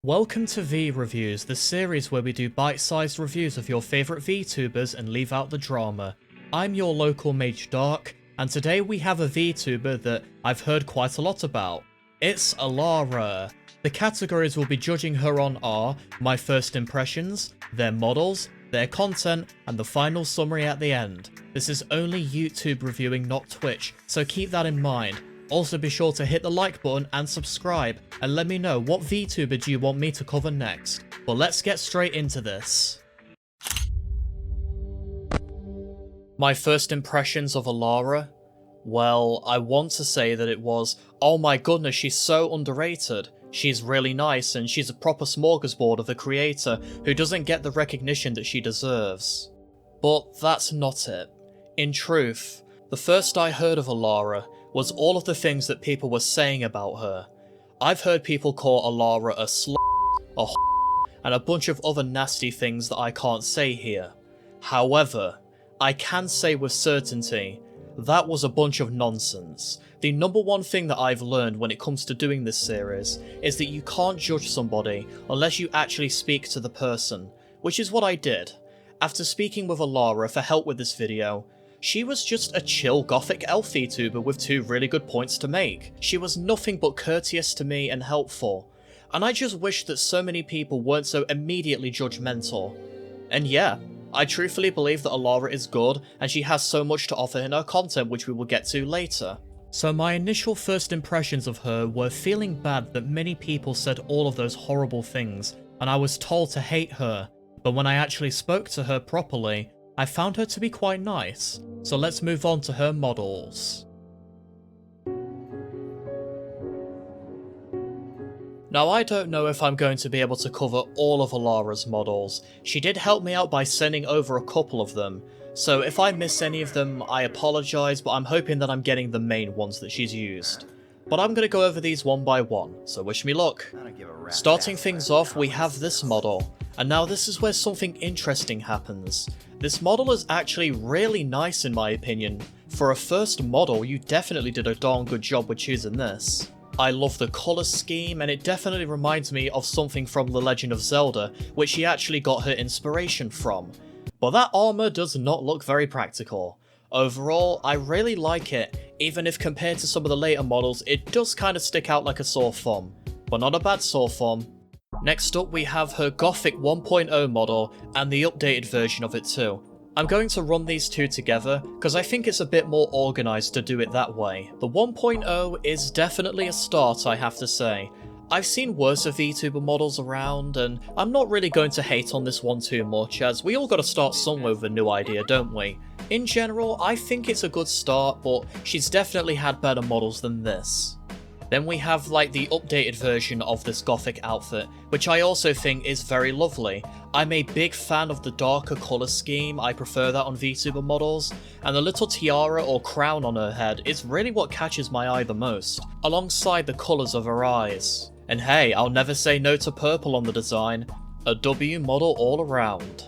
Welcome to V Reviews, the series where we do bite-sized reviews of your favourite VTubers and leave out the drama. I'm your local Mage Dark, and today we have a VTuber that I've heard quite a lot about. It's Elara. The categories we'll be judging her on are my first impressions, their models, their content, and the final summary at the end. This is only YouTube reviewing, not Twitch, so keep that in mind. Also be sure to hit the like button and subscribe, and let me know what VTuber do you want me to cover next. But let's get straight into this. My first impressions of Elara? Well, I want to say that it was, oh my goodness, she's so underrated. She's really nice and she's a proper smorgasbord of a creator who doesn't get the recognition that she deserves. But that's not it. In truth, the first I heard of Elara was all of the things that people were saying about her. I've heard people call Elara a slut, a and a bunch of other nasty things that I can't say here. However, I can say with certainty, that was a bunch of nonsense. The number one thing that I've learned when it comes to doing this series is that you can't judge somebody unless you actually speak to the person, which is what I did. After speaking with Elara for help with this video, she was just a chill Gothic elf VTuber with two really good points to make. She was nothing but courteous to me and helpful, and I just wish that so many people weren't so immediately judgmental. And yeah, I truthfully believe that Elara is good, and she has so much to offer in her content, which we will get to later. So my initial first impressions of her were feeling bad that many people said all of those horrible things, and I was told to hate her, but when I actually spoke to her properly, I found her to be quite nice. So let's move on to her models. Now I don't know if I'm going to be able to cover all of Elara's models. She did help me out by sending over a couple of them, so if I miss any of them I apologise, but I'm hoping that I'm getting the main ones that she's used. But I'm going to go over these one by one, so wish me luck. Starting things off, we have this model, and now this is where something interesting happens. This model is actually really nice in my opinion. For a first model, you definitely did a darn good job with choosing this. I love the colour scheme, and it definitely reminds me of something from The Legend of Zelda, which she actually got her inspiration from. But that armour does not look very practical. Overall, I really like it, even if compared to some of the later models, it does kind of stick out like a sore thumb. But not a bad sore thumb. Next up we have her Gothic 1.0 model, and the updated version of it too. I'm going to run these two together, because I think it's a bit more organised to do it that way. The 1.0 is definitely a start, I have to say. I've seen worse VTuber models around, and I'm not really going to hate on this one too much, as we all gotta start somewhere with a new idea, don't we? In general, I think it's a good start, but she's definitely had better models than this. Then we have like the updated version of this Gothic outfit, which I also think is very lovely. I'm a big fan of the darker colour scheme, I prefer that on VTuber models, and the little tiara or crown on her head is really what catches my eye the most, alongside the colours of her eyes. And hey, I'll never say no to purple on the design, a W model all around.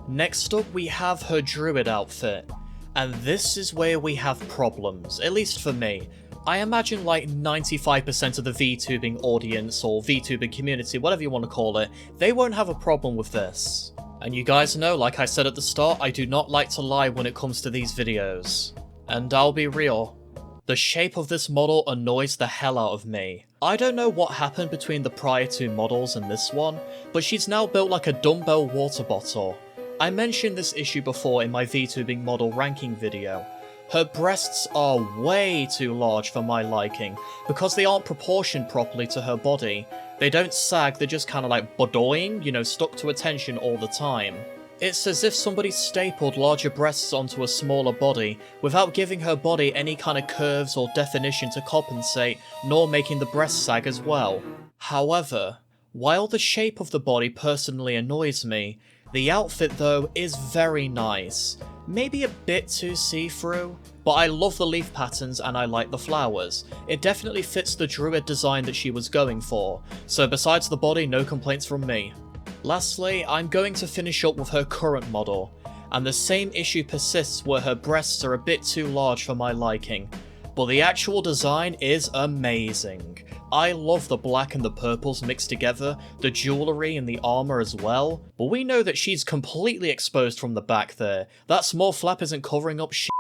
Next up we have her druid outfit, and this is where we have problems, at least for me. I imagine like 95% of the VTubing audience or VTubing community, whatever you want to call it, they won't have a problem with this. And you guys know, like I said at the start, I do not like to lie when it comes to these videos. And I'll be real, the shape of this model annoys the hell out of me. I don't know what happened between the prior two models and this one, but she's now built like a dumbbell water bottle. I mentioned this issue before in my VTubing model ranking video. Her breasts are way too large for my liking, because they aren't proportioned properly to her body. They don't sag, they're just kinda like bodoing, you know, stuck to attention all the time. It's as if somebody stapled larger breasts onto a smaller body, without giving her body any kind of curves or definition to compensate, nor making the breasts sag as well. However, while the shape of the body personally annoys me, the outfit though is very nice. Maybe a bit too see-through, but I love the leaf patterns and I like the flowers. It definitely fits the druid design that she was going for, so besides the body, no complaints from me. Lastly, I'm going to finish up with her current model, and the same issue persists where her breasts are a bit too large for my liking, but the actual design is amazing. I love the black and the purples mixed together, the jewellery and the armour as well, but we know that she's completely exposed from the back there. That small flap isn't covering up shit.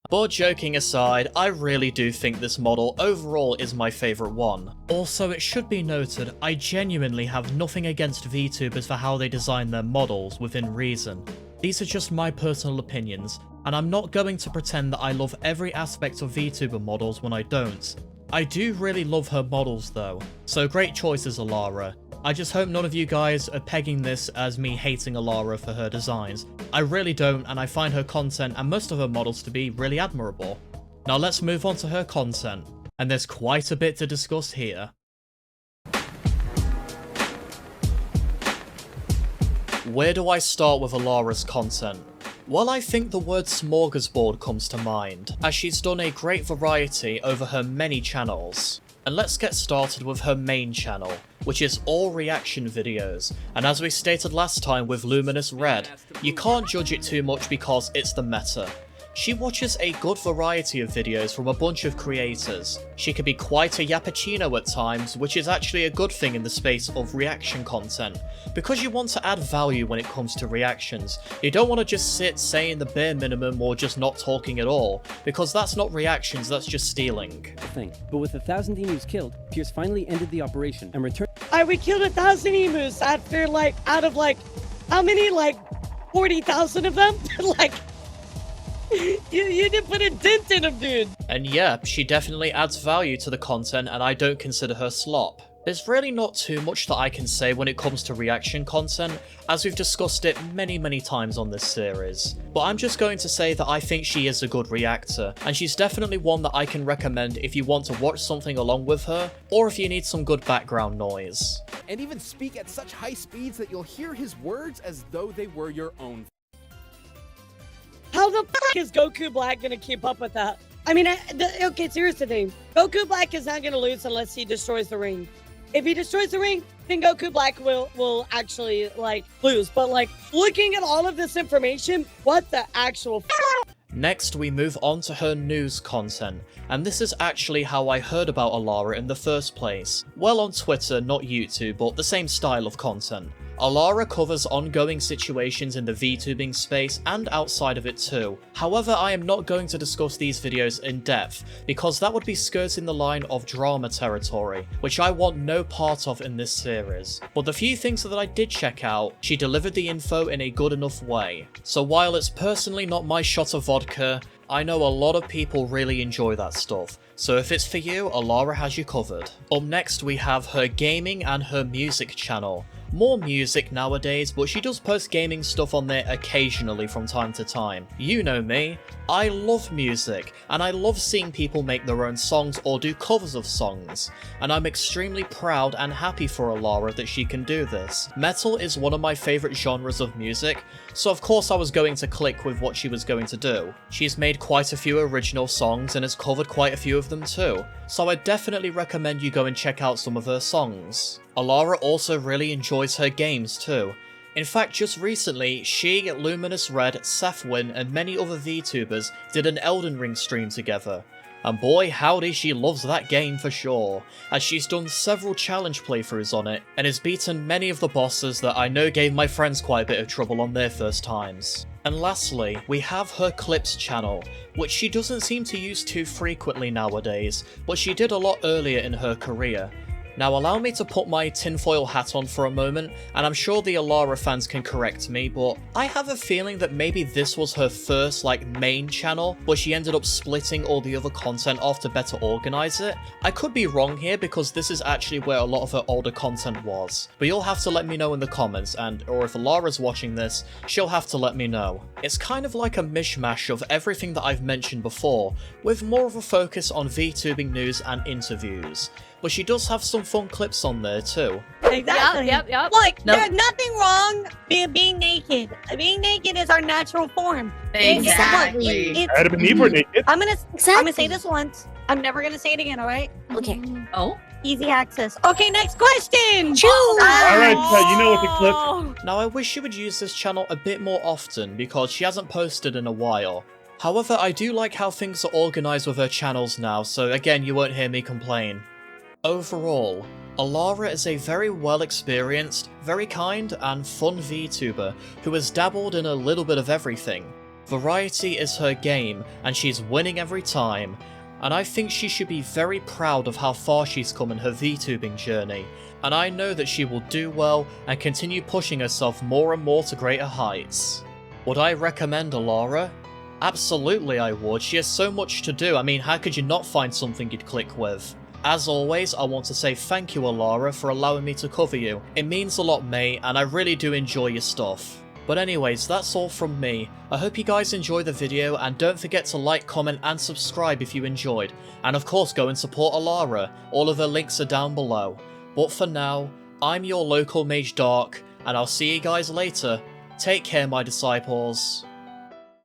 But joking aside, I really do think this model overall is my favourite one. Also, it should be noted, I genuinely have nothing against VTubers for how they design their models within reason. These are just my personal opinions, and I'm not going to pretend that I love every aspect of VTuber models when I don't. I do really love her models though, so great choices, Elara. I just hope none of you guys are pegging this as me hating Elara for her designs. I really don't, and I find her content and most of her models to be really admirable. Now let's move on to her content, and there's quite a bit to discuss here. Where do I start with Elara's content? Well, I think the word smorgasbord comes to mind, as she's done a great variety over her many channels. And let's get started with her main channel, which is all reaction videos, and as we stated last time with Luminous Red, you can't judge it too much because it's the meta. She watches a good variety of videos from a bunch of creators. She can be quite a yappuccino at times, which is actually a good thing in the space of reaction content, because you want to add value when it comes to reactions. You don't want to just sit saying the bare minimum or just not talking at all, because that's not reactions, that's just stealing. But with 1,000 emus killed, Pierce finally ended the operation and returned. We killed 1,000 emus after out of how many, 40,000 of them? You didn't put a dent in them, dude. And yeah, she definitely adds value to the content, and I don't consider her slop. There's really not too much that I can say when it comes to reaction content, as we've discussed it many times on this series. But I'm just going to say that I think she is a good reactor, and she's definitely one that I can recommend if you want to watch something along with her, or if you need some good background noise. And even speak at such high speeds that you'll hear his words as though they were your own. How the f is Goku Black gonna keep up with that? I mean, okay, here's the thing. Goku Black is not gonna lose unless he destroys the ring. If he destroys the ring, then Goku Black will actually, lose. But, looking at all of this information, what the actual Next, we move on to her news content, and this is actually how I heard about Elara in the first place. Well, on Twitter, not YouTube, but the same style of content. Elara covers ongoing situations in the VTubing space and outside of it too. However, I am not going to discuss these videos in depth, because that would be skirting the line of drama territory, which I want no part of in this series. But the few things that I did check out, she delivered the info in a good enough way. So while it's personally not my shot of vodka, I know a lot of people really enjoy that stuff. So if it's for you, Elara has you covered. Up next we have her gaming and her music channel. More music nowadays, but she does post gaming stuff on there occasionally from time to time. You know me, I love music, and I love seeing people make their own songs or do covers of songs, and I'm extremely proud and happy for Elara that she can do this. Metal is one of my favourite genres of music, so of course I was going to click with what she was going to do. She's made quite a few original songs and has covered quite a few of them too, so I definitely recommend you go and check out some of her songs. Elara also really enjoys her games too. In fact, just recently, she, Luminous Red, Safwin, and many other VTubers did an Elden Ring stream together. And boy howdy, she loves that game for sure, as she's done several challenge playthroughs on it, and has beaten many of the bosses that I know gave my friends quite a bit of trouble on their first times. And lastly, we have her Clips channel, which she doesn't seem to use too frequently nowadays, but she did a lot earlier in her career. Now allow me to put my tinfoil hat on for a moment, and I'm sure the Elara fans can correct me, but I have a feeling that maybe this was her first main channel, but she ended up splitting all the other content off to better organise it. I could be wrong here because this is actually where a lot of her older content was, but you'll have to let me know in the comments, or if Elara's watching this, she'll have to let me know. It's kind of like a mishmash of everything that I've mentioned before, with more of a focus on VTubing news and interviews. But she does have some fun clips on there too. Exactly. Yep. Look, there's nothing wrong being naked. Being naked is our natural form. Exactly. Adam and Eve were naked. I'm gonna say this once. I'm never gonna say it again, alright? Okay. Oh? Easy access. Okay, next question! Alright, you know what the clip. Now I wish she would use this channel a bit more often because she hasn't posted in a while. However, I do like how things are organised with her channels now, so again, you won't hear me complain. Overall, Elara is a very well experienced, very kind and fun VTuber who has dabbled in a little bit of everything. Variety is her game and she's winning every time, and I think she should be very proud of how far she's come in her VTubing journey, and I know that she will do well and continue pushing herself more and more to greater heights. Would I recommend Elara? Absolutely I would. She has so much to do. I mean, how could you not find something you'd click with? As always, I want to say thank you, Elara, for allowing me to cover you. It means a lot, mate, and I really do enjoy your stuff. But anyways, that's all from me. I hope you guys enjoyed the video, and don't forget to like, comment, and subscribe if you enjoyed. And of course, go and support Elara. All of her links are down below. But for now, I'm your local Mage Dark, and I'll see you guys later. Take care, my disciples.